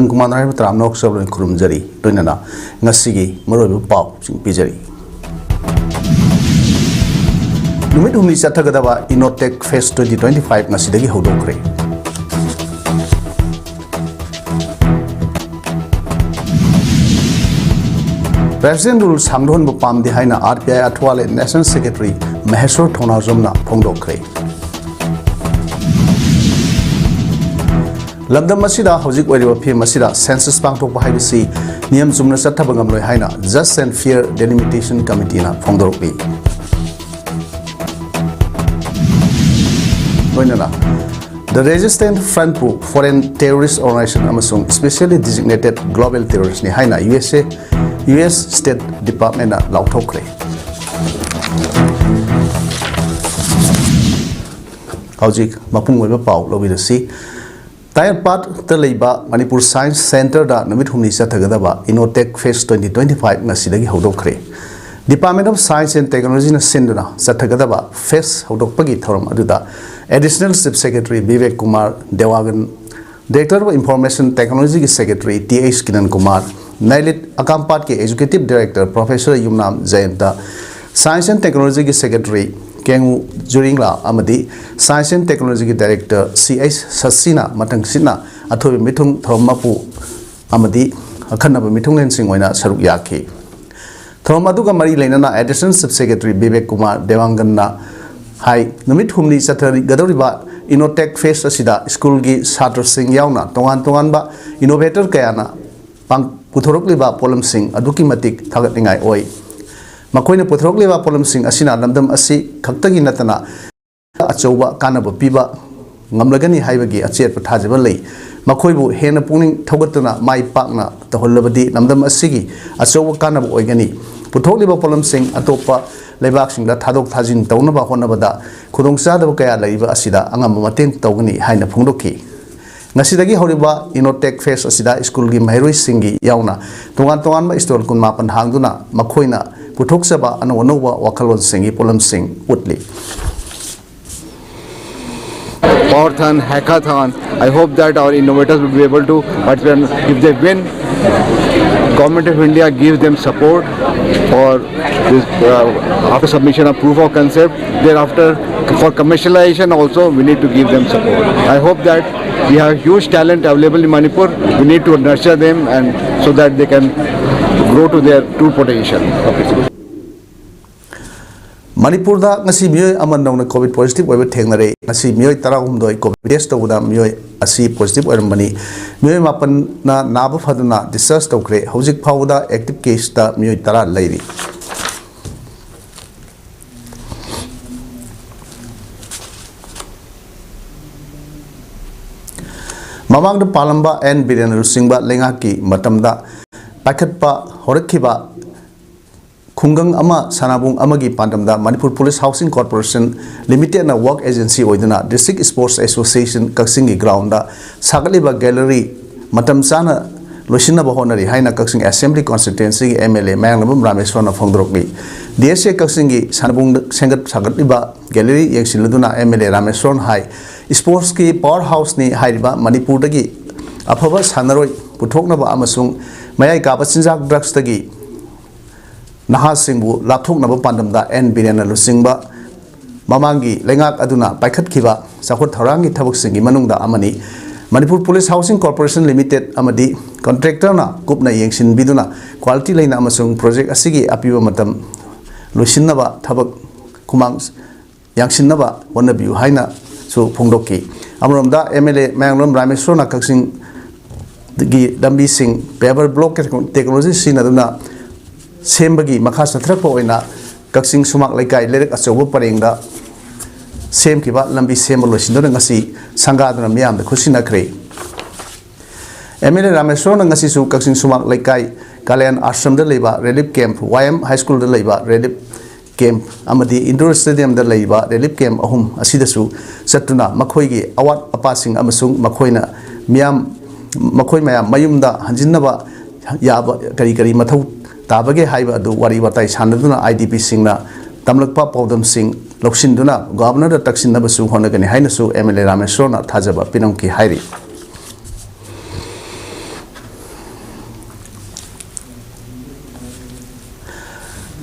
Madam Commander hai tram nok sabran khurum jari toinana ngasigi maroi pau sing pijari numit humni chathagadaba Innotech Fest 2025 ngasidagi hodokre President Rule Sangdon Bupam Dihaina RPI Atwale National Secretary Maheshwar Thonazomna Phongdokre Lamdam Masida Hojik Wariwa P Masida Census Pangtok Bahibisi Niam Zumna Satabangam Loy Haina Just and Fair Delimitation Committee na Phongdokri The Resistant Front for Foreign Terrorist Organization Amasung Specially Designated Global Terrorist ni Haina US State Department na Lauthokre Hojik Mapung Weba Pau Lobirasi Tayar Part Talaiba Manipur Science Center da Namit Humni Sathagadaba Innotech Fest 2025 Nasidagi Hodokre Department of Science and Technology na Sinduna Sathagadaba Fest Hodokpagi Thoram Aduda Additional Chief Secretary Vivek Kumar Dewagan Director of Information Technology Secretary T.H. Kinan Kumar Nailit Akampat ke Executive Director Professor Yumnam Jayanta Science and Technology Secretary Kengu Juringla Amadi Science and Technology Director C.H. Sasina Matangsina Athobi Mithung Thomapu Amadi Akhanaba Mithung Lensing Waina Saruk Yaki Thomaduga Mari Lenana Additional Subsecretary Vivek Kumar Dewanganna Hai Namit Humni Sathari Gadoriba Innotech Fest Asida School Gi Satr Singh Yauna Tongan Ba Innovator Kayana Pang Puthorokliba Polam Singh Aduki Matik Thagatningai Oi Makoina Puthorokliba Polam Singh Asina Lamdam Asi Kaktagi Natana Achoba Kanaba Piba Ngamlagani Haibagi Achet Pathajaba Lay Makoibu Hena Puning Togatana Mai Pakna Taholabadi Lamdam Asigi Achoba Kanaba Oigani Puthokliba Polam Singh Atopa Lebak da Thadok Thajin Taunaba Honabada Kudongsadaba Kaya Laiba Asida Angam Matin Togani Haina Phongdoki Nasidagi Horiba Innotech Fest Asida School Gi Mairoi Singi Yauna Tongan Ma Store Kun Mapan Hangduna Makoina Puthoksaba Anova Wakalon Singi Polam Singh Utli Powerthon, Hackathon. I hope that our innovators will be able to participate. If they win, Government of India gives them support for this after submission of proof of concept. Thereafter, for commercialization also, we need to give them support. I hope that we have huge talent available in Manipur. We need to nurture them and so that they can grow to their true potential. Okay. Manipur da ngasi mioi aman nauna COVID positive oiba thengnare ngasi mioi tarahumdoi COVID test tawda mioi asi positive oirambani mioi mapan na naba phaduna discharge tawkre hojik phawda active case da mioi tara lairi mamang da palamba and Biren Singba lengaki matamda pakatpa horakhiba Kungang Ama Sanabung Amagi Pandamda Manipur Police Housing Corporation Limited na Work Agency Oiduna District Sports Association Kaksingi Grounda Sagaliba Gallery Matam Sana Loshina Bahonari Haina Kaksing Assembly Constituency MLA Manglabum Rameswana Fongdrokli DSA Kaksingi Sanabung Sengat Sagaliba Gallery Yaksiluduna MLA Rameswan Hai Sports Ki Powerhouse ni Haiba Manipur Dagi Apava Sanaroi Puthoknaba Amasung Mayai Kapasinjak Drugs Dagi Naha Singbu Lapthok Naba Pandamda and Birana Lusingba Mamangi Lengak Aduna Paikat Kiba Sakot Harangi Tabuk Singi Manungda Amani Manipur Police Housing Corporation Limited Amadi Contractor na Kupna Yangshin Biduna Quality Lane Amasung Project Asigi Apiwa Matam Lushinaba Tabak Kumangs Yangshinaba Wanabu Haina Su Pongdoki Amramda MLA Manglum Ramesrona Kaksing Dambi Singh Paper Block Technology Sinaduna Sembagi Makas Trapoina Kaksing Sumak Laikai Lyric Asobo Paringa Sem Kiba Lambi Semoloshin Ngasi Sangadana Miam the Kusina Kre Emily Ramesron Ngasisu Kaksing Sumak Laikai Kalian Ashram de Leba Relief Camp YM High School de Leba Relief Camp Amadi Indoor Stadium de Leba Relief Camp Ahum Asidasu Satuna Makoigi Awat Apasing Amasung Makoina Miam Makoi Mayam Mayumda Hanjinaba Yaba Kari Matau Tabage Haiba do Wari Watai Sanduna IDP Singna Tamlakpa PAODAM Singh Lokshinduna Governor the Taksin Nabasu Honagani Hainasu MLA Ramesrona Tajaba Pinamki Hairi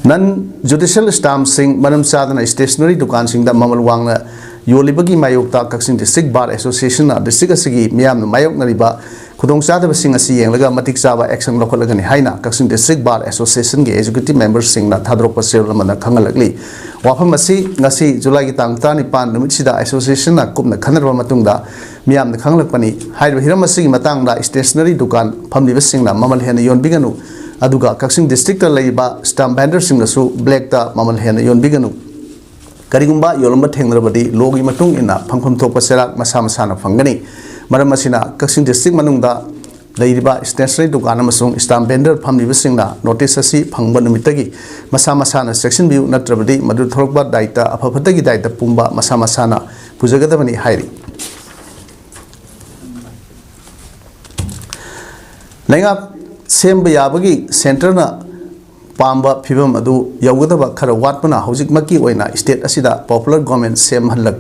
non judicial stamps sing manam sadana stationery dukan sing da mamal wangna yolibagi mayokta Kaksing District Bar Association na district asigi miyam mayok na riba khudong sada sing asi yenglaga matik saba action lokolagani haina Kaksing District Bar Association ge executive members sing na thadrok pasel lamana khangalagli wafam asi ngasi July gi tang tani pan numit sida association na kupna khanarwa matungda miyam na khanglakpani haiba hiram asigi matang da stationery dukan phamli sing na mamal hena yon biganu aduga Kaksing District ta leiba stamp vendor sing na su black ta mamal hena yon biganu karigumba yolamba thengrabadi logi matung ina phangpham thokpa serak masa masana phangani maram asina Kaksing District manungda leiriba stationery dukan amasung stamp vendor phamli singna notice asi phangba numitagi masa masana section view natrabadi madu thorokba daita aphafatagi daita pumba masa masana pujagadabani hairi lenga semba yabagi center na pamba phibam adu yaugadaba khara watpana hojik maki oina state asida popular government sem halak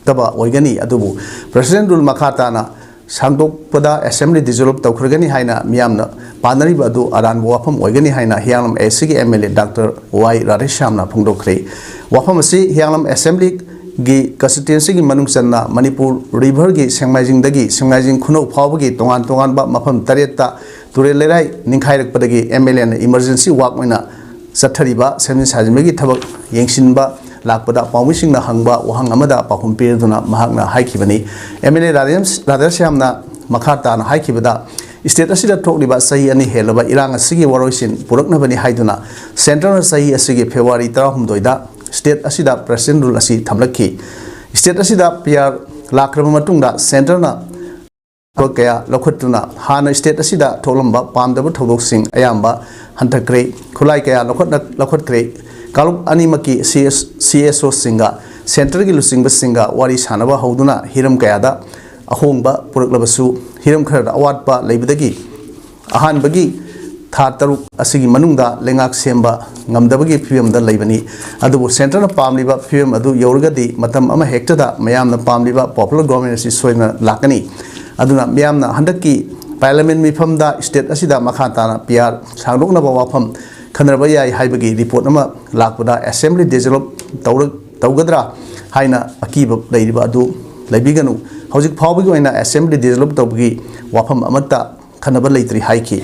taba oigani adubu president rule makhata na sangdok pada assembly dissolve tawkhurgani haina miyamna panari badu aran wafam oigani haina hianglam ACG MLA Dr. Y Radheshamna phungdokre wafam asi hianglam assembly gi constituency gi manungsanna Manipur river gi sengmaijing dagi sengmaijing khuno phawgi tongan tongan ba mafam tareta turel lerai ningkhairak padagi MLA na emergency work oina sathariba semin sajmegi thabak yengsinba lakpada pawmising na hangba wahang amada pahum pirduna mahakna haikibani MLA Radheshamna makhata na haikibada state asida thokliba sahi ani helaba irang asigi waroisin puraknabani haiduna central sahi asigi February 13 da state asida president rule asi thamlakhi state asida PR lakrama matungda center na kaya lokhotuna hana state asida tholamba pamdaba thodok sing ayamba hantakre khulai kaya lokhot kre kaluk animaki CSO singa center gi lusingba singa wari sanaba hoduna hiram kaya da ahongba puraklabasu hiram khara awatpa leibadagi ahan bagi Taruk asigi manungda lengak semba ngamdabagi film da leibani adubu center na pamliba film adu yorgadi matam ama hekta da mayamna pamliba popular government asi soina lakani aduna mayamna handaki parliament mifam da state asida makhata na PR sangdokna ba wafam khanarba yai haibagi report ama lakpada assembly develop tawgadra haina akiba leiba adu leibiganu hojik phawbagi oina assembly develop tawbagi wafam amata khanaba leitri haiki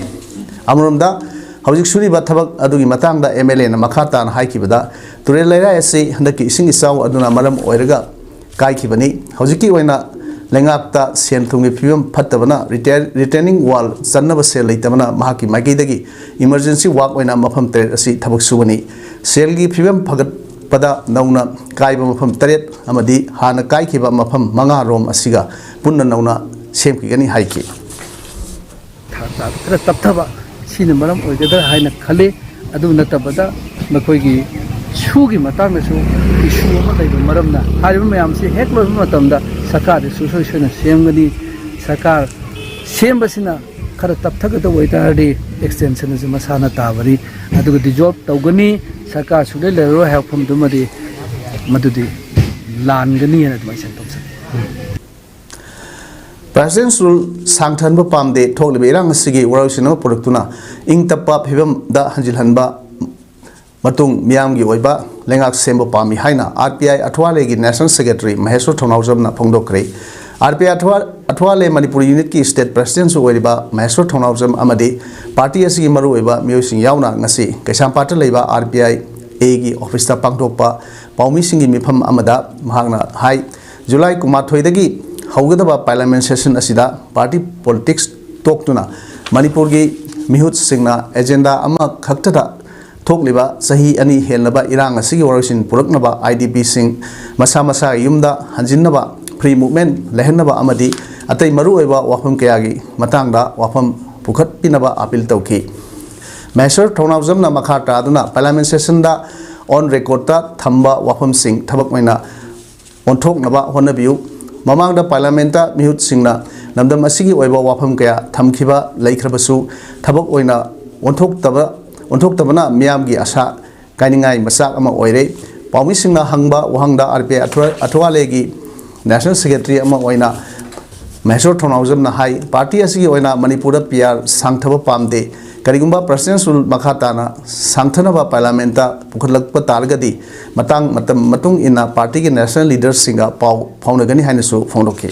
amrumda hojik suriba thabak adugi matangda MLA na makhata na haikibada turel leira ase handaki ising isaw aduna maram oiraga kaikibani hojiki oina lengapta senthungi phibam phattabana retaining wall channaba sel leitabana mahaki maigidagi emergency work oina mafam tret asi thabak subani selgi phibam phagat pada nauna kaiba mafam tret amadi hana kaikiba mafam manga rom asiga punna nauna semkigani haiki khara tapthaba sina maram oigada haina khale adu natabada makoigi sugi matang su issue ama dai maramna hariba mayam si hek lo matamda sarkar su solution semgani sarkar sembasina khara tapthagada oidardi extension is masana tabari adu dissolve tawgani sarkar su le ro help from dumadi madudi langani na advice tomsa President rule sangthan ba pamde thoklibe irang asigi warosina produktuna ing tappa phibam da hanjilhanba matung miyam gi oiba lengak sembo pami haina RPI Athwale gi National Secretary Maheshwar Thonawjamna phongdokre RPI Athwale Manipur unit ki state president su oiba Maheshwar Thonawjam amadi party asigi maru oiba miyosing yauna ngasi Kaisampata leiba RPI A gi office ta pangthokpa paumi singi mifam amada mahakna hai July kumathoi dagi haugadaba parliament session asida party politics toktuna Manipur gi mihut singna agenda ama khaktada thokliba sahi ani helnaba irang asigi warasin puraknaba IDP sing masa masa yumda hanjinnaba free movement lehnaba amadi atai maru oiba wafam kayagi matangda wafam pukhat pinaba appeal tawki Maheshwar Thonawjamna makhata aduna parliament session da on record ta thamba wafam sing thabak maina onthoknaba honabiu mamangda parliamenta mihut singna namdam asigi oiba wafam kaya thamkhiba leikhrabasu thabak oina onthok tabana miyam gi asa kainingai masak ama oire paumi singna hangba wahangda RPI Athwale gi National Secretary ama oina Maheshwar Thonawjamna hai party asigi oina Manipur PR sangthaba pamde करिगुम्बा president rule मखाताना सांगथनबा parliament पुखलक तारगदी मतुंग इना party के national leaders सिंगा पाव फाउनगनी हाइनसु फोंडोके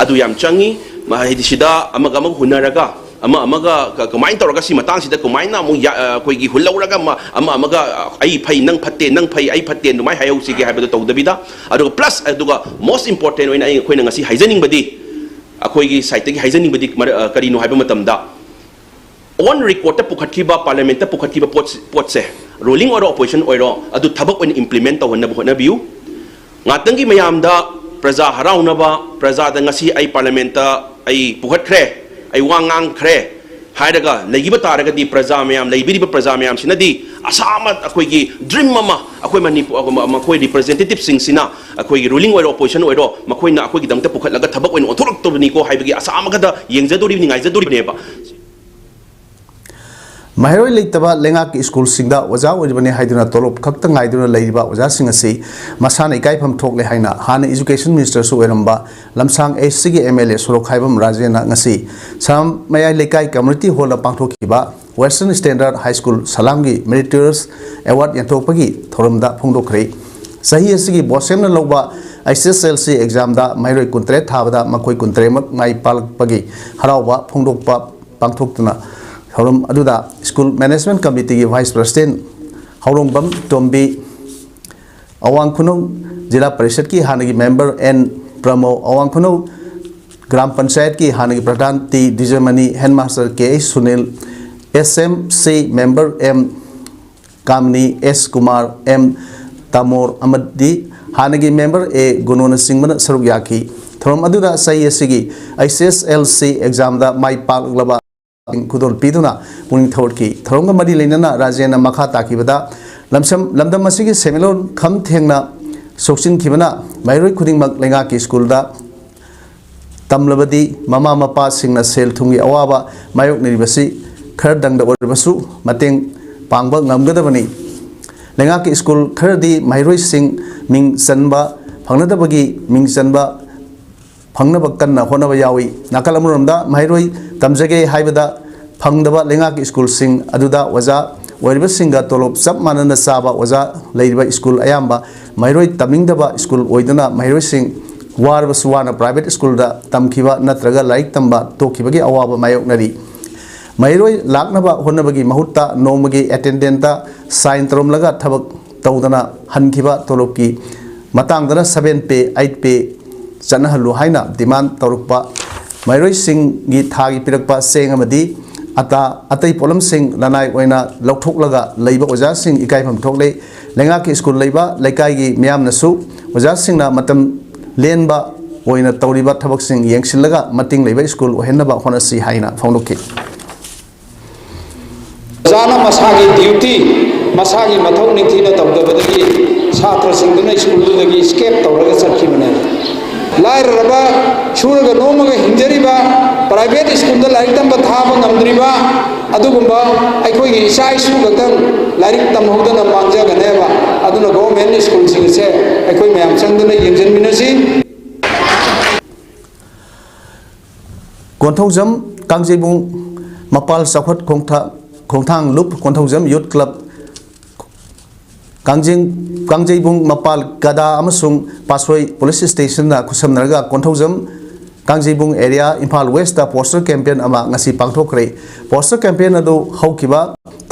अदु याम चंगी माहिदिसिदा अमग अमग हुनरगा अमगा कमाइन तौरगा सी मतंग सिदा कमाइना मु कोइगी हुलौरगा अमगा आई फै नंग फत्ते नंग फै आई फत्ते नुमाय हायौ सिगे हाइबदो तौदबिदा अदु प्लस अदुगा मोस्ट इंपोर्टेंट ओइना आई खोइना ngasi हाइजनिंग बदी अखोइगी साइट की हाइजनिंग बदी करिनो हाइबा मतमदा ऑन रिकॉर्ड ता पुखतखिबा पार्लियामेंट ता पुखतखिबा पोट से रोलिंग और ऑपोजिशन ओइरो अदु थबक ओइन इंप्लीमेंट तौहन होनबियु ngatangi mayamda प्रजा हराउनबा प्रजा ngasi आई पार्लियामेंट आई पुखतखरे आई वांगांग खरे हायरगा लेगिबा तारगदी प्रजा मयाम लेबिरिबा प्रजा मयाम सिनदी असामत अखोइगी ड्रीम ममा अखोइ मखोइ रिप्रेजेंटेटिव सिंगसिना अखोइगी रूलिंग ओइरो ऑपोजिशन ओइरो मखोइना अखोइगी दंगते पुखतलगा थबक ओइन ओथोरक्तोबनी को हाइबगी असामगदा येंगजदोरिबनि गाइजदोरिबनेबा महरोई लेतबा लेंगा की स्कूल सिंगदा ओजा ओजबने हाइदुना तोलोप खक्त गाइदुना लेरिबा ओजा सिंग असि मसाना इकाइफम थोकले हाइना हाना एजुकेशन मिनिस्टर सु एरंबा लमसांग एससी के एमएलए सुरोख हाइबम राजेना ngasi साम मयाइ लेकाइ कम्युनिटी हॉल पांथोखिबा वेस्टर्न स्टैंडर्ड हाई स्कूल सलामगी मेरिटोरियस अवार्ड यंथोपगी थोरमदा फोंदोखरे सही असि बोसेमना लौबा ICSLC एग्जाम दा महरोई कुंत्रे थाबदा मखोइ कुंत्रे मक माइ पालपगी हरावबा फोंदोकपा पांथोक्तना हौरम अदुदा स्कूल मैनेजमेंट कमिटी की वाइस प्रेसिडेंट हौरंगबम टोम्बी अवांगखुनु जिला परिषद की हानगी मेंबर एन प्रमो अवांगखुनु ग्राम पंचायत की हानगी प्रधान T Dijamani headmaster K Sunil SMC member M Kamani S Kumar M Tamor अमदी हानगी मेंबर ए गुनोन सिंह सरुक याकी थोरम अदुदा सही एसिगी ICSLC एग्जाम दा माइ पालगलबा खुदोल पीदुना पुनिंग थोड़की थरोंग मरी लेना राजेना मखा ताकीबदा लमदम मसिगी सेमिलोन खम थेंगना सोक्सिन खिबना मैरोई खुदिंगमक लेंगा की स्कूल दा तमलबदी ममा मपा सिंगना सेल थुंगी अवाबा मायोक निरिबसी खर दंग ओरबसु मतेंग पांगबा ngamgadabani लेंगा की स्कूल खरदी मैरोई सिंग मिंग सनबा फंगनदबगी मिंग सनबा फंगनब कन्ना होनब यावी नाकल अमरोमदा महरोई तमजगे हाइबदा फंगदबा लेंगा की स्कूल सिंग अदुदा वजा ओरिबा सिंगा तोलोप सब मानना साबा वजा लेरिबा स्कूल अयाम्बा महरोई तमिंगदबा स्कूल ओइदना महरोई सिंग वारबा सुवाना प्राइवेट स्कूल दा तमखिबा नत्रगा लाइक तंबा तोखिबगी अवाबा मायोकनरी महरोई लाकनबा होनबगी महुत्ता नोमगी अटेंडेंटा साइन तरोमलगा थबक तौदना हनखिबा तोलोपकी मतंगदना 7 पे 8 पे चनहलु हाइना डिमांड तौरुपा मैरोई सिंगी थागी पिरकपा सेंगमदी अता अतई पोलम सिंग लनाई ओइना लौथोकलगा लैबा ओजा सिंग इकाइफम थोकले लेंगा की स्कूल लैबा लेकाइगी मियामनसु ओजा सिंगना मतम लेनबा ओइना तौरिबा थबक सिंग येंगसिलगा मतिंग लैबा स्कूल ओहेनबा होनसी हाइना फोंदोके जाना मसागी ड्यूटी मसागी मथौ निथिना तौदबदगी छात्र सिंगना स्कूल स्केप तौरगा चखिबने लाइरबा सूरग नोमग हिंजरीबा प्राइवेट स्कूल लाइक तंब थाब नमद्रीबा अदुगुंबा अखोई इसा इशू गतन लाइक तमहोदना मांगजगनेबा अदुना गवर्नमेंट स्कूल सिंगसे अखोई मयाम संगदना यंजनमिनसी कोंथौजम कांगजेबुंग मपाल सखत खोंथांग लुप कोंथौजम यूथ क्लब कांगजेबुंग मपाल गदा अमसुंग पासोई पुलिस स्टेशन ना खुसमनरगा कोंथौजम कांगजेबुंग एरिया इम्फाल वेस्ट दा पोस्टर कैंपेन अमा ngasi पांगथोखरे पोस्टर कैंपेन अदो हौकिबा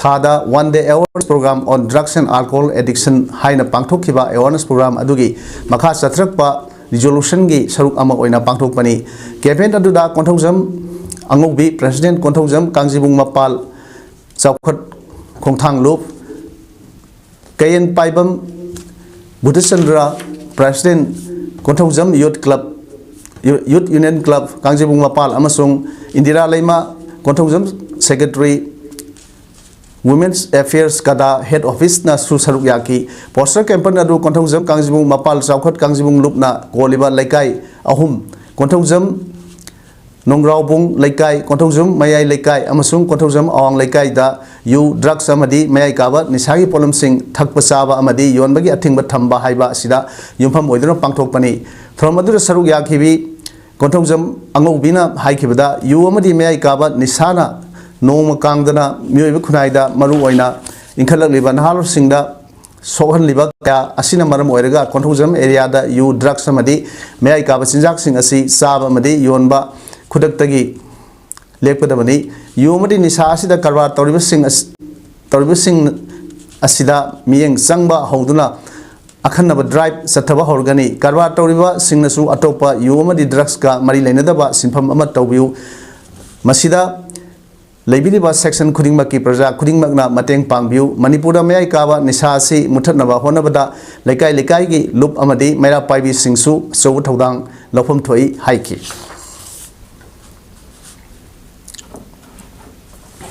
थादा 1 day awareness program on drugs and alcohol addiction हाइना पांगथोखिबा awareness program अदुगी मखा सत्रकपा resolution गी सरुक अमा ओइना पांगथोकपनी कैंपेन अदुदा कोंथौजम अंगोबी प्रेसिडेंट कोंथौजम कांगजेबुंग मपाल चौखट खोंथांग लुप कयन Paibam Buddhachandra president Konthoujam youth club youth union club Kangjeibung Mapal अमसुंग Indira Laima Konthoujam secretary women's affairs कदा हेड ऑफिस ना सुसरुक याकी पोस्टर कैंपेन अदु कोंथौजम कांगजेबुंग मपाल चौखट कांगजेबुंग लुपना कोलिबा लेकाई अहुम कोंथौजम नोंग्रावबुंग लेकाई कोंथौजम मयाई लेकाई अमसुंग कोंथौजम अवांग लेकाई दा यू ड्रग्स अमदी मयाई काबा निसागी पोलमसिंग थकपा चाबा अमदी योनबगी अथिंगबा थंबा हाइबा सिदा युमफम ओइदुना पांगथोकपनी थ्रोमदुर सरुक याखिबी ꯀꯣꯟꯊꯧꯖꯝ ꯑꯉꯧꯕꯤꯅ ꯍꯥꯏꯈꯤꯕꯗ ꯌꯨ ꯑꯃꯗꯤ ꯃꯌꯥꯏ ꯀꯥꯕ ꯅꯤꯁꯥꯅ ꯅꯣꯡꯃ ꯀꯥꯡꯗꯅ ꯃꯤꯑꯣꯏꯕ ꯈꯨꯟꯅꯥꯏꯗ ꯃꯔꯨꯑꯣꯏꯅ ꯏꯟꯈꯠꯂꯛꯂꯤꯕ ꯅꯍꯥꯔꯣꯜꯁꯤꯡꯗ ꯁꯣꯛꯍꯜꯂꯤꯕ ꯀꯌꯥ ꯑꯁꯤꯅ ꯃꯔꯝ ꯑꯣꯏꯔꯒ ꯀꯣꯟꯊꯧꯖꯝ ꯑꯦꯔꯤꯌꯥꯗ ꯌꯨ ꯗ꯭ꯔꯒꯁ ꯑꯃꯗꯤ ꯃꯌꯥꯏ ꯀꯥꯕ ꯆꯤꯟꯖꯥꯛꯁꯤꯡ ꯑꯁꯤ ꯆꯥꯕ ꯑꯃꯗꯤ ꯌꯣꯟꯕ ꯈꯨꯗꯛꯇꯒꯤ ꯂꯦꯞꯀꯗꯕꯅꯤ ꯌꯨ ꯑꯃꯗꯤ ꯅꯤꯁꯥ ꯑꯁꯤꯗ ꯀꯔꯕꯥꯔ ꯇꯧꯔꯤꯕꯁꯤꯡ ꯑꯁꯤꯗ ꯃꯤꯠꯌꯦꯡ ꯆꯪꯕ ꯍꯧꯗꯨꯅ ꯑꯈꯟꯅꯕ ꯗ꯭ꯔꯥꯏꯕ ꯆꯠꯊꯕ ꯍꯧꯔꯒꯅꯤ ꯀꯔꯕꯥꯔ ꯇꯧꯔꯤꯕꯁꯤꯡꯅꯁꯨ ꯑꯇꯣꯞꯄ ꯌꯨ ꯑꯃꯗꯤ ꯗ꯭ꯔꯒꯁꯀ ꯃꯔꯤ ꯂꯩꯅꯗꯕ ꯁꯤꯟꯐꯝ ꯑꯃ ꯇꯧꯕꯤꯌꯨ ꯃꯁꯤꯗ ꯂꯩꯕꯤꯔꯤꯕ ꯁꯦꯛꯁꯟ ꯈꯨꯗꯤꯡꯃꯛꯀꯤ ꯄ꯭ꯔꯖꯥ ꯈꯨꯗꯤꯡꯃꯛꯅ ꯃꯇꯦꯡ ꯄꯥꯡꯕꯤꯌꯨ ꯃꯅꯤꯄꯨꯔꯗ ꯃꯌꯥꯏ ꯀꯥꯕ ꯅꯤꯁꯥ ꯑꯁꯤ ꯃꯨꯠꯊꯠꯅꯕ ꯍꯣꯠꯅꯕꯗ ꯂꯩꯀꯥꯏ ꯂꯩꯀꯥꯏꯒꯤ ꯂꯨꯞ ꯑꯃꯗꯤ ꯃꯩꯔꯥ ꯄꯥꯏꯕꯤꯁꯤꯡꯁꯨ ꯑꯆꯧꯕ ꯊꯧꯗꯥꯡ ꯂꯧꯐꯝ ꯊꯣꯛꯏ ꯍꯥꯏꯈꯤ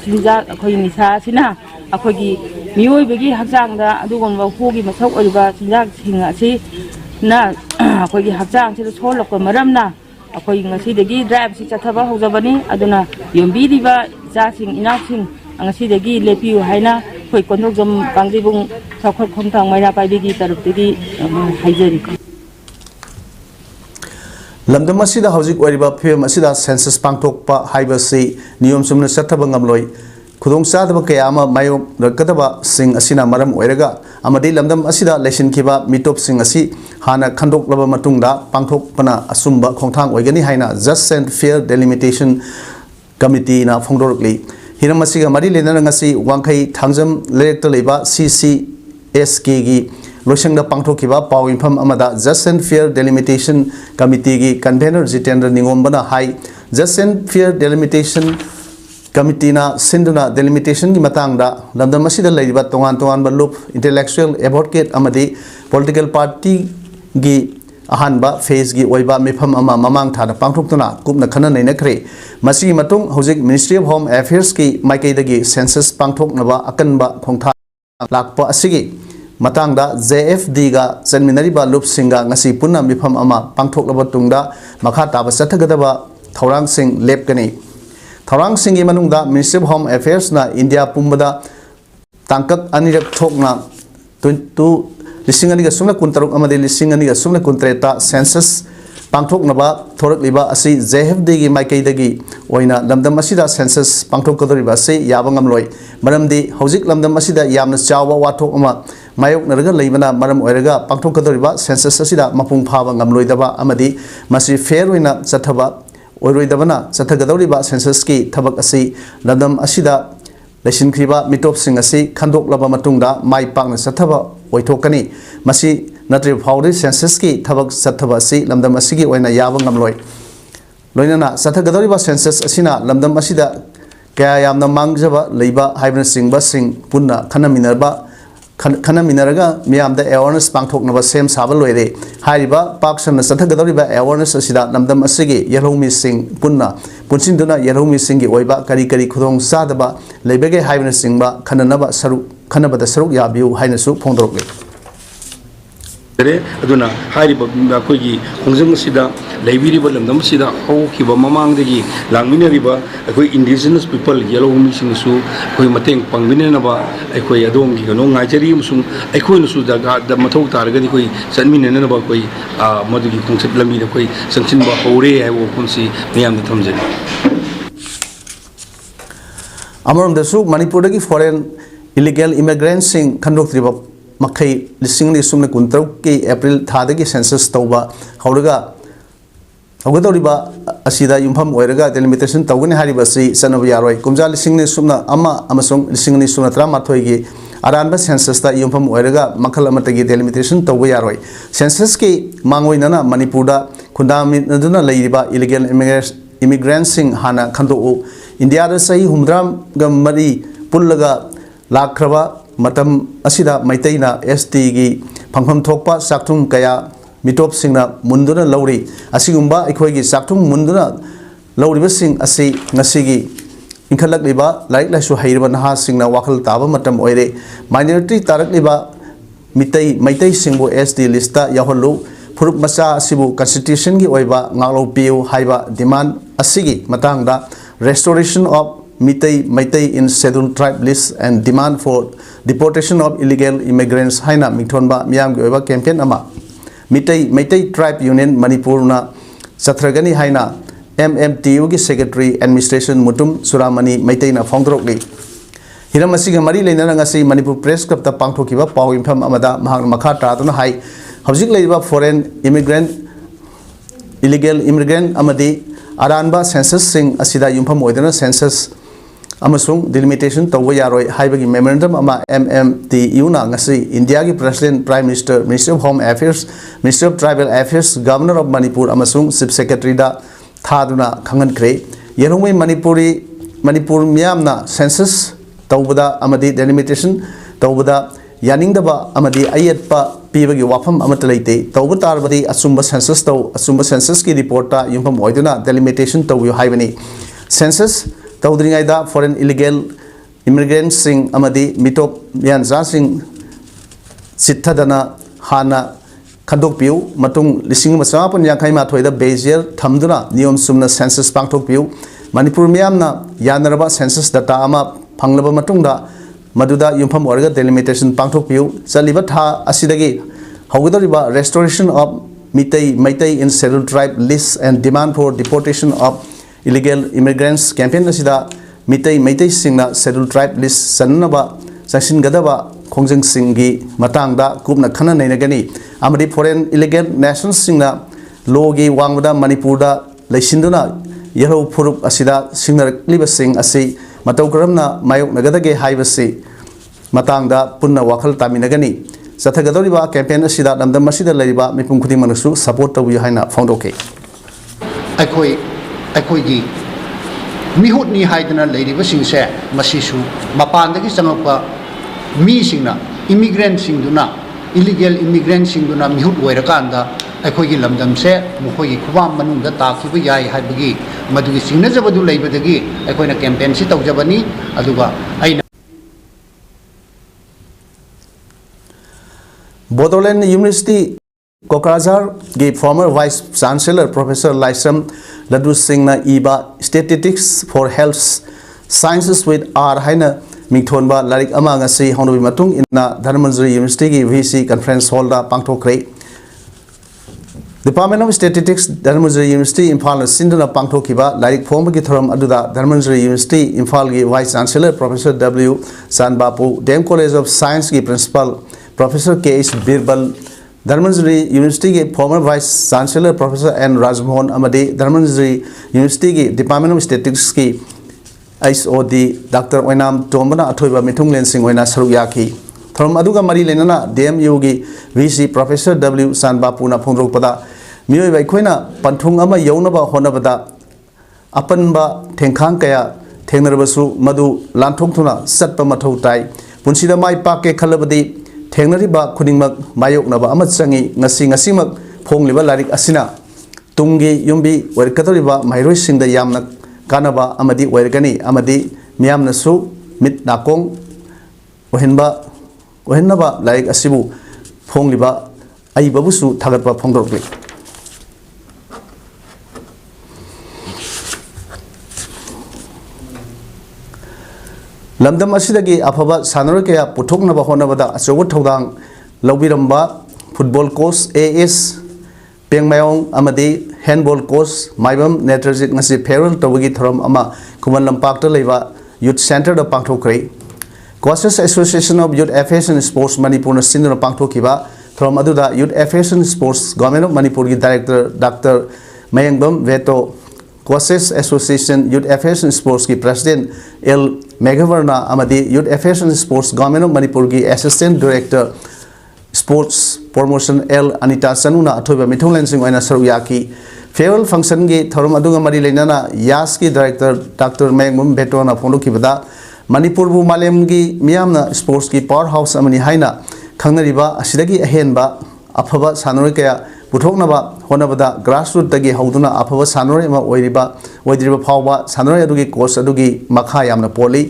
ꯆꯤꯟꯖꯥꯛ ꯑꯩꯈꯣꯏ ꯅꯤꯁꯥ ꯑꯁꯤꯅ ꯑꯩꯈꯣꯏꯒꯤ ꯃꯤꯑꯣꯏꯕꯒꯤ ꯍꯛꯆꯥꯡꯗ ꯑꯗꯨꯒꯨꯝꯕ ꯍꯨꯒꯤ ꯃꯁꯛ ꯑꯣꯏꯕ ꯆꯤꯟꯖꯥꯛꯁꯤꯡ ꯑꯁꯤꯅ ꯑꯩꯈꯣꯏꯒꯤ ꯍꯛꯆꯥꯡꯁꯤꯗ ꯁꯣꯛꯂꯛꯄ ꯃꯔꯝꯅ ꯑꯩꯈꯣꯏ ꯉꯁꯤꯗꯒꯤ ꯗ꯭ꯔꯥꯏꯕꯁꯤ ꯆꯠꯊꯕ ꯍꯧꯖꯕꯅꯤ ꯑꯗꯨꯅ ꯌꯣꯟꯕꯤꯔꯤꯕ ꯏꯆꯥꯁꯤꯡ ꯏꯅꯥꯎꯁꯤꯡ ꯉꯁꯤꯗꯒꯤ ꯂꯦꯞꯄꯤꯌꯨ ꯍꯥꯏꯅ ꯑꯩꯈꯣꯏ ꯀꯣꯟꯊꯧꯖꯝ ꯀꯥꯡꯖꯩꯕꯨꯡ ꯆꯥꯎꯈꯠ ꯈꯣꯡꯊꯥꯡ ꯃꯩꯔꯥ ꯄꯥꯏꯕꯤꯒꯤ ꯇꯔꯐꯇꯒꯤ ꯍꯥꯏꯖꯔꯤ ꯂꯝꯗꯝ ꯑꯁꯤꯗ ꯍꯧꯖꯤꯛ ꯑꯣꯏꯔꯤꯕ ꯐꯤꯕꯝ ꯑꯁꯤꯗ ꯁꯦꯟꯁꯁ ꯄꯥꯡꯊꯣꯛꯄ ꯍꯥꯏꯕꯁꯤ ꯅꯤꯌꯣꯝ ꯆꯨꯝꯅ ꯆꯠꯊꯕ ꯉꯝꯂꯣꯏ ꯈꯨꯗꯣꯡꯆꯥꯗꯕ ꯀꯌꯥ ꯑꯃ ꯃꯥꯌꯣꯛꯅꯔꯛꯀꯗꯕꯁꯤꯡ ꯑꯁꯤꯅ ꯃꯔꯝ ꯑꯣꯏꯔꯒ ꯑꯃꯗꯤ ꯂꯝꯗꯝ ꯑꯁꯤꯗ ꯂꯩꯁꯤꯟꯈꯤꯕ ꯃꯤꯇꯣꯞꯁꯤꯡ ꯑꯁꯤ ꯍꯥꯟꯅ ꯈꯟꯗꯣꯛꯂꯕ ꯃꯇꯨꯡꯗ ꯄꯥꯡꯊꯣꯛꯄꯅ ꯑꯆꯨꯝꯕ ꯈꯣꯡꯊꯥꯡ ꯑꯣꯏꯒꯅꯤ ꯍꯥꯏꯅ ꯖꯁ ꯑꯦꯟड ꯐꯤꯌꯔ ꯗꯦꯂꯤꯃꯤꯇꯦꯁꯟ ꯀꯃꯤꯇꯤꯅ ꯐꯣꯡꯗꯣꯔꯛꯂꯤ ꯍꯤꯔꯝ ꯑꯁꯤꯒ ꯃꯔꯤ ꯂꯩꯅꯅ ꯉꯁꯤ ꯋꯥꯡꯈꯩ ꯊꯥꯡꯖꯝ ꯂꯩꯔꯛꯇ ꯂꯩꯕ CCSKꯒꯤ ꯂꯣꯏꯁꯪꯗ ꯄꯥꯡꯊꯣꯛꯈꯤꯕ ꯄꯥꯎ ꯌꯨꯝꯐꯝ ꯑꯃꯗ ꯖꯁ ꯑꯦꯟड ꯐꯤꯌꯔ ꯗꯦꯂꯤꯃꯤꯇꯦꯁꯟ ꯀꯃꯤꯇꯤꯒꯤ ꯀꯟꯚꯦꯅꯔ ꯖꯤꯇꯦꯟꯗ꯭ꯔ ꯅꯤꯉꯣꯝꯕꯅ ꯍꯥꯏ ꯖꯁ ꯑꯦꯟड ꯐꯤꯌꯔ ꯗꯦꯂꯤꯃꯤꯇꯦꯁꯟ ꯀꯃꯤꯇꯤꯅ ꯁꯤꯟꯗꯨꯅ ꯗꯦꯂꯤꯃꯤꯇꯦꯁꯟꯒꯤ ꯃꯇꯥꯡꯗ ꯂꯝꯗꯝ ꯑꯁꯤꯗ ꯂꯩꯔꯤꯕ ꯇꯣꯉꯥꯟ ꯇꯣꯉꯥꯟꯕ ꯂꯨꯞ ꯏꯟꯇꯦꯂꯦꯛꯆꯨꯑꯦꯜ ꯑꯦꯗꯚꯣꯀꯦꯠ ꯑꯃꯗꯤ ꯄꯣꯂꯤꯇꯤꯀꯦꯜ ꯄꯥꯔꯇꯤꯒꯤ ꯑꯍꯥꯟꯕ ꯐꯦꯖꯒꯤ ꯑꯣꯏꯕ ꯃꯤꯐꯝ ꯑꯃ ꯃꯃꯥꯡ ꯊꯥꯗ ꯄꯥꯡꯊꯣꯛꯇꯨꯅ ꯀꯨꯞꯅ ꯈꯟꯅ ꯅꯩꯅꯈ꯭ꯔꯦ ꯃꯁꯤꯒꯤ ꯃꯇꯨꯡ ꯍꯧꯖꯤꯛ ꯃꯤꯅꯤꯁꯇ꯭ꯔꯤ ꯑꯣꯐ ꯍꯣꯝ ꯑꯦꯐꯤꯌꯔꯁꯀꯤ ꯃꯥꯏꯀꯩꯗꯒꯤ ꯁꯦꯟꯁꯁ ꯄꯥꯡꯊꯣꯛꯅꯕ ꯑꯀꯟꯕ ꯈꯣꯡꯊꯥꯡ ꯂꯥꯛꯄ ꯑꯁꯤꯒꯤ ꯃꯇꯥꯡꯗ JFDꯒ ꯆꯠꯃꯤꯟꯅꯔꯤꯕ ꯂꯨꯞꯁꯤꯡꯒ ꯉꯁꯤ ꯄꯨꯟꯅ ꯃꯤꯐꯝ ꯑꯃ ꯄꯥꯡꯊꯣꯛꯂꯕ ꯇꯨꯡꯗ ꯃꯈꯥ ꯇꯥꯕ ꯆꯠꯊꯒꯗꯕ ꯊꯧꯔꯥꯡꯁꯤꯡ ꯂꯦꯞꯀꯅꯤ ꯊꯧꯔꯥꯡꯁꯤꯡꯒꯤ ꯃꯅꯨꯡꯗ ꯃꯤꯅꯤꯁꯇ꯭ꯔꯤ ꯑꯣꯐ ꯍꯣꯝ ꯑꯦꯐꯤꯌꯔꯁꯅ ꯏꯟꯗꯤꯌꯥ ꯄꯨꯝꯕꯗ ꯇꯥꯡꯀꯛ ꯑꯅꯤꯔꯛ ꯊꯣꯛꯅ 2016 ꯑꯃꯗꯤ 2017ꯇ ꯁꯦꯟꯁꯁ ꯄꯥꯡꯊꯣꯛꯅꯕ ꯊꯣꯔꯛꯂꯤꯕ ꯑꯁꯤ JFDꯒꯤ ꯃꯥꯏꯀꯩꯗꯒꯤ ꯑꯣꯏꯅ ꯂꯝꯗꯝ ꯑꯁꯤꯗ ꯁꯦꯟꯁꯁ ꯄꯥꯡꯊꯣꯛꯀꯗꯧꯔꯤꯕ ꯑꯁꯤ ꯌꯥꯕ ꯉꯝꯂꯣꯏ ꯃꯔꯝꯗꯤ ꯍꯧꯖꯤꯛ ꯂꯝꯗꯝ ꯑꯁꯤꯗ ꯌꯥꯝꯅ ꯆꯥꯎꯕ ꯋꯥꯊꯣꯛ ꯑꯃ ꯃꯥꯌꯣꯛꯅꯔꯒ ꯂꯩꯕꯅ ꯃꯔꯝ ꯑꯣꯏꯔꯒ ꯄꯥꯡꯊꯣꯛꯀꯗꯧꯔꯤꯕ ꯁꯦꯟꯁꯁ ꯑꯁꯤꯗ ꯃꯄꯨꯡ ꯐꯥꯕ ꯉꯝꯂꯣꯏꯗꯕ ꯑꯃꯗꯤ ꯃꯁꯤ ꯐꯦꯌꯔ ꯑꯣꯏꯅ ꯆꯠꯊꯕ ꯑꯣꯏꯔꯣꯏꯗꯕꯅ ꯆꯠꯊꯒꯗꯧꯔꯤꯕ ꯁꯦꯟꯁꯁꯀꯤ ꯊꯕꯛ ꯑꯁꯤ ꯂꯝꯗꯝ ꯑꯁꯤꯗ ꯂꯩꯁꯤꯟꯈ꯭ꯔꯤꯕ ꯃꯤꯇꯣꯞꯁꯤꯡ ꯑꯁꯤ ꯈꯟꯗꯣꯛꯂꯕ ꯃꯇꯨꯡꯗ ꯃꯥꯏ ꯄꯥꯛꯅ ꯆꯠꯊꯕ ꯑꯣꯏꯊꯣꯛꯀꯅꯤ ꯃꯁꯤ ꯅꯠꯇ꯭ꯔꯤꯕ ꯐꯥꯎꯕꯗꯤ ꯁꯦꯟꯁꯁꯀꯤ ꯊꯕꯛ ꯆꯠꯊꯕ ꯑꯁꯤ ꯂꯝꯗꯝ ꯑꯁꯤꯒꯤ ꯑꯣꯏꯅ ꯌꯥꯕ ꯉꯝꯂꯣꯏ ꯂꯣꯏꯅꯅ ꯆꯠꯊꯒꯗꯧꯔꯤꯕ ꯁꯦꯟꯁꯁ ꯑꯁꯤꯅ ꯂꯝꯗꯝ ꯑꯁꯤꯗ ꯀꯌꯥ ꯌꯥꯝꯅ ꯃꯥꯡꯖꯕ ꯂꯩꯕ ꯍꯥꯏꯕꯅꯆꯤꯡꯕꯁꯤꯡ ꯄꯨꯟꯅ ꯈꯟꯅꯃꯤꯟꯅꯔꯒ ꯃꯤꯌꯥꯝꯗ ꯑꯦꯋꯥꯔꯅꯦꯁ ꯄꯥꯡꯊꯣꯛꯅꯕ ꯁꯦꯝ ꯁꯥꯕ ꯂꯣꯏꯔꯦ ꯍꯥꯏꯔꯤꯕ ꯄꯥꯛ ꯁꯟꯅ ꯆꯠꯊꯒꯗꯧꯔꯤꯕ ꯑꯦꯋꯥꯔꯅꯦꯁ ꯑꯁꯤꯗ ꯂꯝꯗꯝ ꯑꯁꯤꯒꯤ ꯌꯦꯜꯍꯧꯃꯤꯁꯤꯡ ꯄꯨꯟꯅ ꯄꯨꯟꯁꯤꯟꯗꯨꯅ ꯌꯦꯜꯍꯧꯃꯤꯁꯤꯡꯒꯤ ꯑꯣꯏꯕ ꯀꯔꯤ ꯈꯨꯗꯣꯡꯆꯥꯗꯕ ꯂꯩꯕꯒꯦ ꯍꯥꯏꯕꯅꯆꯤꯡꯕ ꯈꯟꯅꯕꯗ ꯁꯔꯨꯛ ꯌꯥꯕꯤꯌꯨ ꯍꯥꯏꯅꯁꯨ ꯐꯣꯡꯗꯣꯔꯛꯂꯤ ꯑꯗꯨꯅ ꯍꯥꯏꯔꯤꯕ ꯑꯩꯈꯣꯏꯒꯤ ꯈꯣꯡꯖꯪ ꯑꯁꯤꯗ ꯂꯩꯕꯤꯔꯤꯕ ꯂꯝꯗꯝ ꯑꯁꯤꯗ ꯍꯧꯈꯤꯕ ꯃꯃꯥꯡꯗꯒꯤ ꯂꯥꯡꯃꯤꯟꯅꯔꯤꯕ ꯑꯩꯈꯣꯏ ꯏꯟꯗꯤꯖꯤꯅꯁ ꯄꯤꯄꯜ ꯌꯦꯜꯍꯧꯃꯤꯁꯤꯡꯅꯁꯨ ꯑꯩꯈꯣꯏ ꯃꯇꯦꯡ ꯄꯥꯡꯕꯤꯅꯅꯕ ꯑꯩꯈꯣꯏ ꯑꯗꯣꯝꯒꯤ ꯉꯥꯏꯖꯔꯤ ꯑꯃꯁꯨꯡ ꯑꯩꯈꯣꯏꯅꯁꯨ ꯖꯒꯥꯗ ꯃꯊꯧ ꯇꯥꯔꯒꯗꯤ ꯑꯩꯈꯣꯏ ꯆꯠꯃꯤꯟꯅꯅꯕ ꯑꯩꯈꯣꯏ ꯃꯗꯨꯒꯤ ꯈꯣꯡꯆꯠ ꯂꯝꯕꯤꯗ ꯑꯩꯈꯣꯏ ꯆꯪꯁꯤꯟꯕ ꯍꯧꯔꯦ ꯍꯥꯏꯕ ꯋꯥꯐꯝꯁꯤ ꯃꯌꯥꯝꯗ ꯊꯝꯖꯔꯤ ꯑꯃꯔꯣꯝꯗꯁꯨ ꯃꯅꯤꯄꯨꯔꯗꯒꯤ ꯐꯣꯔꯦꯟ ꯏꯂꯤꯒꯦꯜ ꯏꯃꯤꯒ꯭ꯔꯦꯟꯠꯁꯤꯡ ꯈꯟꯗꯣꯛꯇ꯭ꯔꯤꯕ ꯃꯈꯩ 2016ꯀꯤ ꯑꯦꯄ꯭ꯔꯤꯜ ꯊꯥꯗꯒꯤ ꯁꯦꯟꯁꯁ ꯇꯧꯕ ꯍꯧꯒꯗꯧꯔꯤꯕ ꯑꯁꯤꯗ ꯌꯨꯝꯐꯝ ꯑꯣꯏꯔꯒ ꯗꯦꯂꯤꯃꯤꯇꯦꯁꯟ ꯇꯧꯒꯅꯤ ꯍꯥꯏꯔꯤꯕ ꯑꯁꯤ ꯆꯠꯅꯕ ꯌꯥꯔꯣꯏ ꯀꯨꯝꯖꯥ 2001 ꯑꯃꯁꯨꯡ 2013ꯒꯤ ꯑꯔꯥꯟꯕ ꯁꯦꯟꯁꯁꯇ ꯌꯨꯝꯐꯝ ꯑꯣꯏꯔꯒ ꯃꯈꯜ ꯑꯃꯠꯇꯒꯤ ꯗꯦꯂꯤꯃꯤꯇꯦꯁꯟ ꯇꯧꯕ ꯌꯥꯔꯣꯏ ꯁꯦꯟꯁꯁꯀꯤ ꯃꯥꯡꯑꯣꯏꯅꯅ ꯃꯅꯤꯄꯨꯔꯗ ꯈꯨꯟꯗꯥꯃꯤꯟꯅꯗꯨꯅ ꯂꯩꯔꯤꯕ ꯏꯂꯤꯒꯦꯜ ꯏꯃꯤꯒ꯭ꯔꯦꯟꯠꯁꯤꯡ ꯍꯥꯟꯅ ꯈꯟꯗꯣꯛꯎ ꯏꯟꯗꯤꯌꯥꯗ ꯆꯍꯤ 63 ꯄꯨꯜꯂꯒ ꯂꯥꯛꯈ꯭ꯔꯕ ꯃꯇꯝ ꯑꯁꯤꯗ ꯃꯩꯇꯩꯅ STꯒꯤ ꯐꯪꯐꯝ ꯊꯣꯛꯄ ꯆꯥꯛꯊꯨꯡ ꯀꯌꯥ ꯃꯤꯇꯣꯞꯁꯤꯡꯅ ꯃꯨꯟꯗꯨꯅ ꯂꯧꯔꯤ ꯑꯁꯤꯒꯨꯝꯕ ꯑꯩꯈꯣꯏꯒꯤ ꯆꯥꯛꯊꯨꯡ ꯃꯨꯟꯗꯨꯅ ꯂꯧꯔꯤꯕꯁꯤꯡ ꯑꯁꯤ ꯉꯁꯤꯒꯤ ꯏꯟꯈꯠꯂꯛꯂꯤꯕ ꯂꯥꯏꯔꯤꯛ ꯂꯥꯏꯁꯨ ꯍꯩꯔꯕ ꯅꯍꯥꯁꯤꯡꯅ ꯋꯥꯈꯜ ꯇꯥꯕ ꯃꯇꯝ ꯑꯣꯏꯔꯦ ꯃꯥꯏꯅꯣꯔꯤꯇꯤ ꯇꯥꯔꯛꯂꯤꯕ ꯃꯩꯇꯩꯁꯤꯡꯕꯨ ST ꯂꯤꯁꯇ ꯌꯥꯎꯍꯜꯂꯨ ꯐꯨꯔꯨꯞ ꯃꯆꯥ ꯑꯁꯤꯕꯨ ꯀꯟꯁꯇꯤꯇ꯭ꯌꯨꯁꯟꯒꯤ ꯑꯣꯏꯕ ꯉꯥꯛꯂꯧ ꯄꯤꯌꯨ ꯍꯥꯏꯕ ꯗꯤꯃꯥꯟ ꯑꯁꯤꯒꯤ ꯃꯇꯥꯡꯗ restoration of Meitei in scheduled tribe list and demand for deportation of illegal immigrants haina mingthonba miyam gi oiba campaign ama Meitei tribe union Manipurna चथ्रगनी हाइना MMTU की सेक्रेटरी एडमिनिस्ट्रेशन मुटुम सुरामनी मैतेना फोंदरोकली हिरम असिगा मरी लेना ngasi मणिपुर प्रेस क्लब ता पांगथोकिबा पाव इनफम अमदा महाग मखा तादुना high हौजिक लेबा foreign immigrant illegal immigrant amadi aranba census sing asida yumpham oidana census amasung delimitation tawwa yaroi haibagi memorandum ama MMTU na ngasi India ki president prime minister minister of home affairs minister of tribal affairs governor of Manipur amasung chief secretary da thaduna khangan kre yerongmei manipur miyamna census tawbada amadi delimitation tawbada yaningdaba amadi ayatpa पीबगी वाफम अमत लेते तौब तारबदी असुंबा census की report ता युंफम ओइदुना डेलिमिटेशन तौयो हाइबनी सेंसस तौद्रिंगाइदा फॉरेन इलीगल इमिग्रेंट सिंग अमदी मिटोप यानजा सिंग सिद्धदना हाना खंदोकपियु मतुंग लिसिंग मसापन यांखाइ माथोइदा बेजियर थमदुना नियम सुमना सेंसस पांगथोकपियु मणिपुर मियामना यानरबा सेंसस डाटा अमा फंगलबा मतुंगदा मधुदा युंफम ओरगा डेलिमिटेशन पांगथोकपियु चलिबा था असिदगी हौगदरिबा restoration of Maitai in scheduled tribe lists and demand for deportation of illegal immigrants campaign asida Maitai singna scheduled tribe list sanaba sasin gadaba khongjang singi matangda kupna khana nainagani amadi foreign illegal nationals singna logi wangda manipurda leisinduna yero phurup asida singna liba sing asi matau karamna mayok nagadage haibasi matangda punna wakhal taminagani Sathagadoriba campaign asida namdam masida lariba mipum khuding manasu support tawi haina foundoke aikoi gi mihut ni haidana lariba singse masisu mapandagi changapa mi singna immigrant singduna illegal immigrant singduna mihut oirakanda aikoi gi lamdam se mukoi gi khubam manungda takiba yai haibagi madugi singna jabadu laibadagi aikoina campaign si tawjabani aduga aina Bodoland University Kokrazar gave former Vice Chancellor Professor Laisam Laddu Singh na iba Statistics for Health Sciences with R haina mingthonba larik ama ngasi honobi matung inna Dharmanjari University ki VC conference hall da pangthokre Department of Statistics Dharmanjari University Imphal sinduna pangthokiba larik phom ki thoram aduda Dharmanjari University Imphal ki Vice Chancellor Professor W Sanbapu Dem College of Science ki Principal Professor K.S. Birbal, Dharmanjari University के former Vice Chancellor Professor N. Rajmohan Amade, Dharmanjari University के Department of Statistics की HOD Dr. Oinam Tombana Athoiba Mithung Lensing Oina Saruyaki. From Aduga Mari Lenana, DMU की VC Professor W. Sanbapu na Phongropada, Miyoi Vaikoina, Pantung Ama Yonaba Honabada, Apanba, Tenkang Kaya, Tenerabasu, Madu, Lantongtuna, Satpa Matautai, Punsida Mai Pake Kalabadi, Teneriba Kudingmak Mayok Naba Amatsangi Nasimak Pongliba Larik Asina Tungi Yumbi Werkatoriba Mairoi Sing the Yamnak Kanaba Amadi Wergani Amadi Miam Nasu Mit Nakong Ohenaba Larik Asibu Pongliba Aibabusu Tagatba Pongorgli Lamdam asidagi afaba sanara kaya puthoknaba honabada achogo thodang lobiramba football coach AS Pengmayong amadi handball coach Maibam Netrajit ngasi Feral tawagi thoram ama Kuman Lampak ta leiba youth center da pangthokre Coaches Association of Youth Affairs and Sports Manipur na sinduna pangthokiba thoram aduda Youth Affairs and Sports Government of Manipur gi director Dr. Mayangbam Veto Coaches Association Youth Affairs and Sports की President L. Megavarna Amadi Youth Affairs and Sports Government of Manipur की Assistant Director Sports Promotion L. Anita Sanuna Athoiba Mithung Lensing Oina Saruyaki Farewell Function की theorem अदुगा मरी लेना यास की Director Dr. Mayangbam Veto ना फोंडो की बता मणिपुर बु मालेम की मियामना स्पोर्ट्स की पावर हाउस अमनी हाइना खंगनरिबा असिदगी अहेनबा अफबा सानोरे कया पुथोकनबा होनबदा ग्रासरूट तगी हौदुना अफबा सानोरे मा ओइदिबा फावबा सानोरे अदुगी कोर्स अदुगी मखा यामना पोली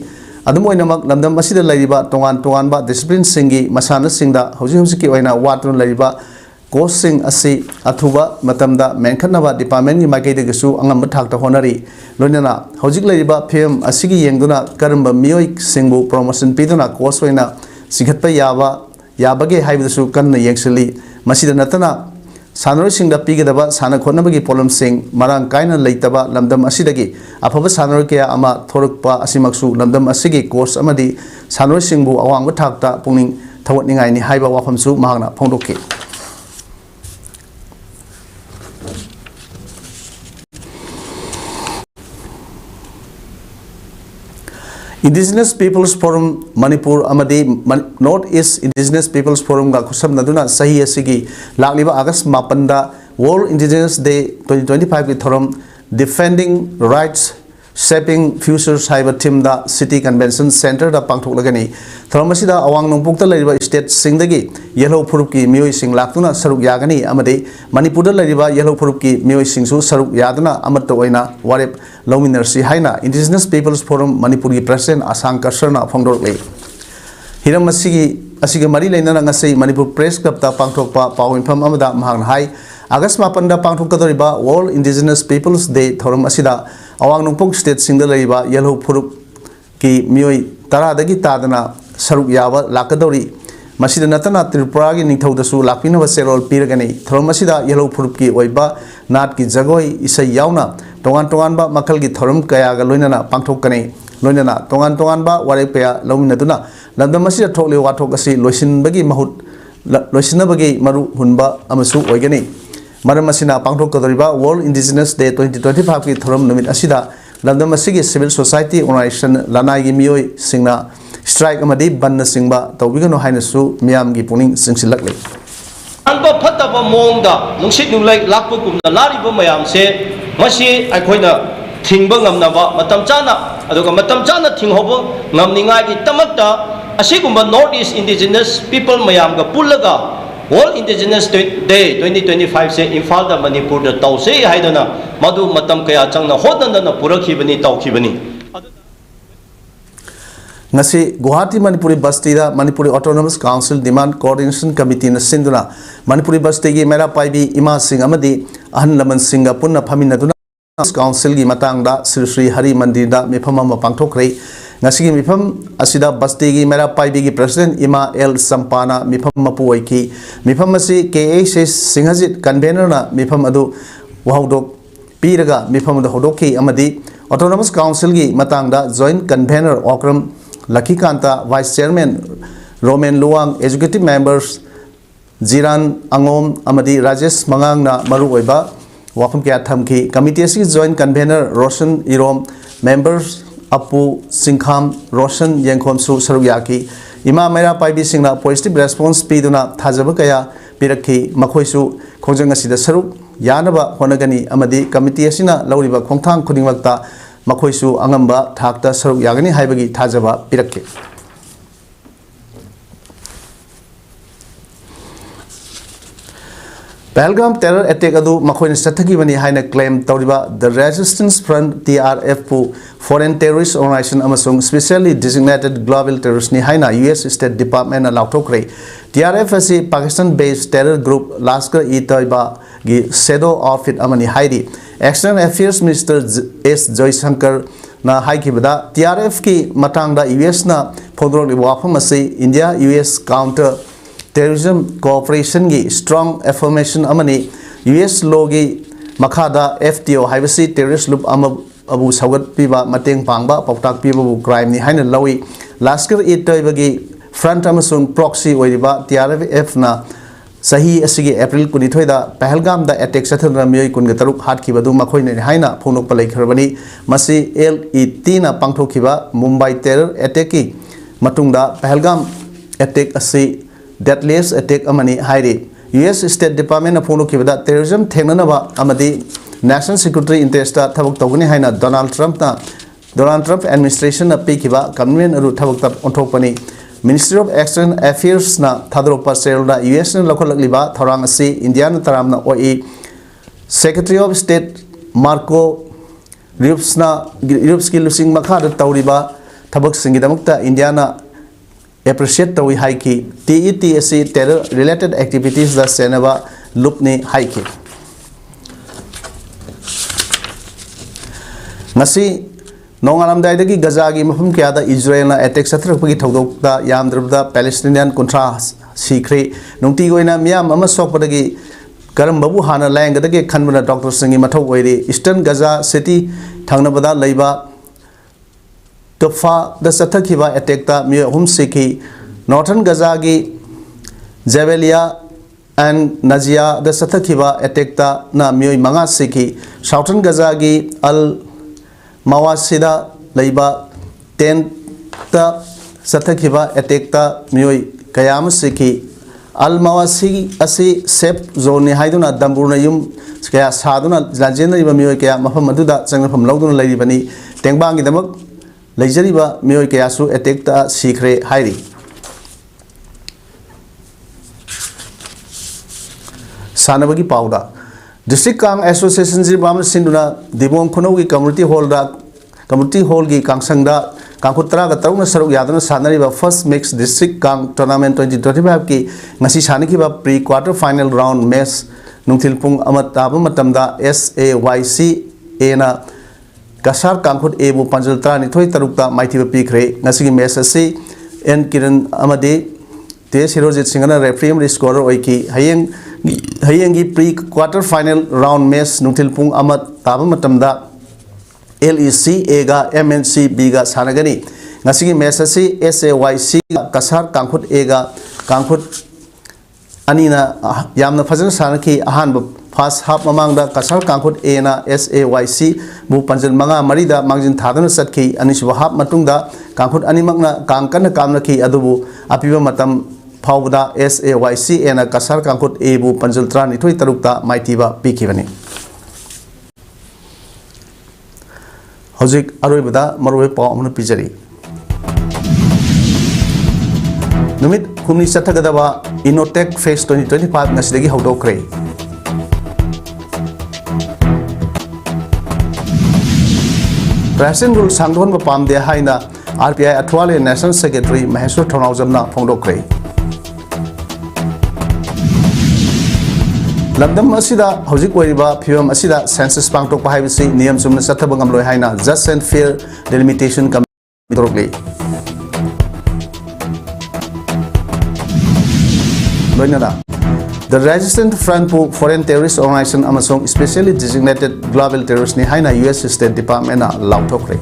अदुम ओइनमक लंदम असिदा लैरिबा तोंगान बा डिसिप्लिन सिंगी मसाना सिंगदा हौजी की ओइना वाटुन लैरिबा कोर्स सिंग असि अथुबा मतमदा मेंखनबा डिपार्टमेंट की माइकेदगसु अंगम थाकता honorary लोइनना हौजिक लैरिबा fame असिगी येंगदुना Karamba मियोइ सिंगबु promotion पीदुना course ओइना सिखतपा याबगे हाइबदसु कन्न येंगसली मसिदा नतना सानरोइसिंग दा पीगदबा साना खोनबगी पोलमसिंग मारांग कायना लेतबा लमदम असिदगी अफब सानरोइ कया अमा थोरकपा असिमक्सु लमदम असिगी course अमदी सानरोइसिंगबु अवांग थाकता पुनिंग थवतनिंगाइनि हाइबा वाफमसु महांगना फोंदोके Indigenous Peoples Forum Manipur amadi North East Indigenous Peoples Forum ga khusam naduna sahi asigi lakliba August 8 da World Indigenous Day 2025 ki thorum Defending Rights Shaping Futures haiba team da City Convention Center da pangthok lagani thorum asida awang nongpuk ta lariba state singdagi yellow furup ki mioi sing laktuna saruk yagani amadi Manipur da lariba yellow furup ki mioi sing su saruk yaduna amat oina warep Lominersi haina Indigenous Peoples Forum Manipur ki President Asang Kasarna phongdorle hiram asigi mari leina ngasei Manipur Press Club ta pangthokpa pawinpham amada mahang hai August 8 da pangthokadoriba World Indigenous Peoples Day thorum asida awang nongpok state singda laiba yellow furup ki mioi tara dagi tadana saruk yaba lakadori masida natana Tripura gi ningthaudasu lakpinaba serol piragani thorum asida yellow furup ki oiba nat ki jagoi isai yauna tongan ba makal gi thorum kaya ga loinana pangthokani loinana tongan ba ware paya lominaduna landam asida thokle wathok asi loisin bagi mahut loisina bagi maru hunba amasu oigani maram asina pangthokadoriba World Indigenous Day 2025 ki thorum numit asida landam asigi civil society organization lanai gi mioi singna strike amadi banna singba tawbigano hainasu miyam gi puning singsilakle anba phataba mongda nungsit nulai lakpu kumna lariba mayam se masi aikoina thingba ngamnaba matam chana aduga matam chana thinghobo ngamningai gi tamakta asigumba North East Indigenous People mayam ga pullaga World Indigenous Day 2025 se Imphal da Manipur da tause haidana madu matam kaya changna hodana purakhibani tawkhibani ngasi Guwahati Manipuri Basti da Manipuri Autonomous Council Demand Coordination Committee na sinduna Manipuri Basti gi mera paibi ima sing amadi ahan laman singa punna phaminaduna council gi matang da Sri Hari Mandir da mifam ma pangthokre ngasi gi mifam asida Basti gi mera paibi gi president Ima L Sampana mifam mapu oiki mifam asi KA Singhajit convener na mifam adu wahdok piraga mifam adu hodoki amadi Autonomous Council gi matang da joint convener Okram Lucky Kanta Vice Chairman Roman Luang Executive Members Jiran Angom amadi Rajesh Mangang na maru oiba wafam kya thamki committee si joint convener Roshan Irom Members Apu Singham Roshan Yengkhom su sarugyaki ima mera paibi singna positive response piduna thajaba kaya pirakhi makhoi su khonjang asida saruk yanaba honagani amadi committee asina lauriba khongthang khudingmakta makhoi su angamba thakta saruk yagani haibagi thajaba pirakhi Pahalgam terror attack adu makhoina sathagi bani haina claim tawriba the Resistance Front TRF pu foreign terrorist organization amasung specially designated global terrorist ni haina US State Department na lauthokre TRF asi Pakistan based terror group Lashkar-e-Taiba gi shadow outfit amani hairi External Affairs Minister S Joysankar na haikibada TRF ki matang da US na phondrok li wafam asi India US counter Terrorism Cooperation gi strong affirmation amani US law gi makhada FTO haibasi terrorist loop abu sagat piba mateng pangba pautak piba bu crime ni haina lawi Lashkar-e-Taiba gi front amasung proxy oiriba TRF na sahi asigi April 12 da Pahalgam da attack sathana mioi kun ga taruk hat khibadu makhoi ne haina phonok palai kharbani masi LET na pangthokiba Mumbai terror attack ki matungda Pahalgam attack asi deadliest attack amani hairi US State Department na phono kibada terrorism thengnanaba amadi national security interest ta thabak tawgani haina Donald Trump administration na pikiba government aru thabak ta onthokpani Ministry of External Affairs na thadropa serol na US na lokholakliba thorang asi India na taram na OE Secretary of State Marco Rubio ski lusing makha da tawriba thabak singidamukta India na appreciate tawi haiki TETSC terror related activities da senaba lupni haiki ngasi nongalam dai dagi Gaza gi mafum kya da Israel na attack sathrakpagi thodok da yamdrabda Palestinian contra sikre nungti goina miyam ama sokpadagi करमबु Hana लायंगदगे खनबना doctor सिंगी मथौ ओइरी eastern Gaza city थांगनबदा लैबा तोफा the सथखिबा attack ता मियो हुम सिखी northern गजा की जेवेलिया and nausea the सथखिबा attack ता ना मियो मंगा सिखी southern गजा की अल मवासिदा लैबा टेन ता सथखिबा अटैक ता मियो कयाम सिखी अल मवासी असी सेफ जोन ने हाइदुना दम्बुरना युम कया सादुना लाजेनरिबा मियो कया मफम मदुदा चंगफम लौदुना लैरिबनी टेंगबांगी दमक लैजरिबा मियो कयासु अटैक ता सीखरे हाइरी सानबगी पाउदा डिस्ट्रिक्ट कांग एसोसिएशन जी बाम सिंदुना दिबोंग खुनौ की कम्युनिटी हॉल की कांगसंगदा कांगकुत्रा का तरुण सरुक यादना सानरिबा फर्स्ट मिक्स डिस्ट्रिक्ट कांग टूर्नामेंट 2025 की ngasi सानकिबा pre quarter final round match नुंथिल पुंग अमत ताब मतमदा SAYC ए ना कसार कांगकुट ए बु पंजल त्रानि थोय तरुकता माइथिबा पीखरे ngasi की मैच असी एन किरण अमदे ते सिरोजित सिंगना रेफरी अमदे स्कोरर ओइकी हयेंगी pre quarter final round match नुंथिल पुंग अमत ताब मतमदा LEC A गा MNC B गा सानगनी ngasi की मैच असी SAYC कसार कांगकुट A गा कांगकुट अनीना यामना फजन सानकी अहान फर्स्ट हाफ ममांगदा कसार कांगकुट A ना SAYC बु पंजल मंगा मरीदा मांगजिन थादन सटकी अनिसुब हाफ मतुंगदा कांगकुट अनीमकना कांकन कामनकी अदुबु अपिबा मतम फाउबदा SAYC A ना कसार कांगकुट A बु पंजल त्रानि थोय तरुकता माइथिबा पीखिबनी हौजिक अरोइबदा मरोय पाव अमन पिजरी नुमित हुमनी चथगदबा इनोटेक फेस 2025 ngasiदगी हौदोखरे ट्रेसिंग रूल सांगदोन पामदे हाइना RPI Athawale national secretary Maheshwar थोनाउजमना फोंदोखरे लमदम असिदा हौजिक ओइरिबा फिवम असिदा सेंसस पांगटोक पाहाइबसी नियम चुमना चथब गमलोय हाइना just and fair delimitation committee तोरकले लोइनदा the resistant front for foreign terrorist organisation अमसोंग स्पेशली डिजिग्नेटेड ग्लोबल टेररिस्ट नि हाइना US स्टेट डिपार्टमेंट ना लाउथोखरे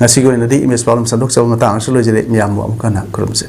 ngasi ko inadi image problem sandok sa mata ang sulo jere miyam mo amkana kurumse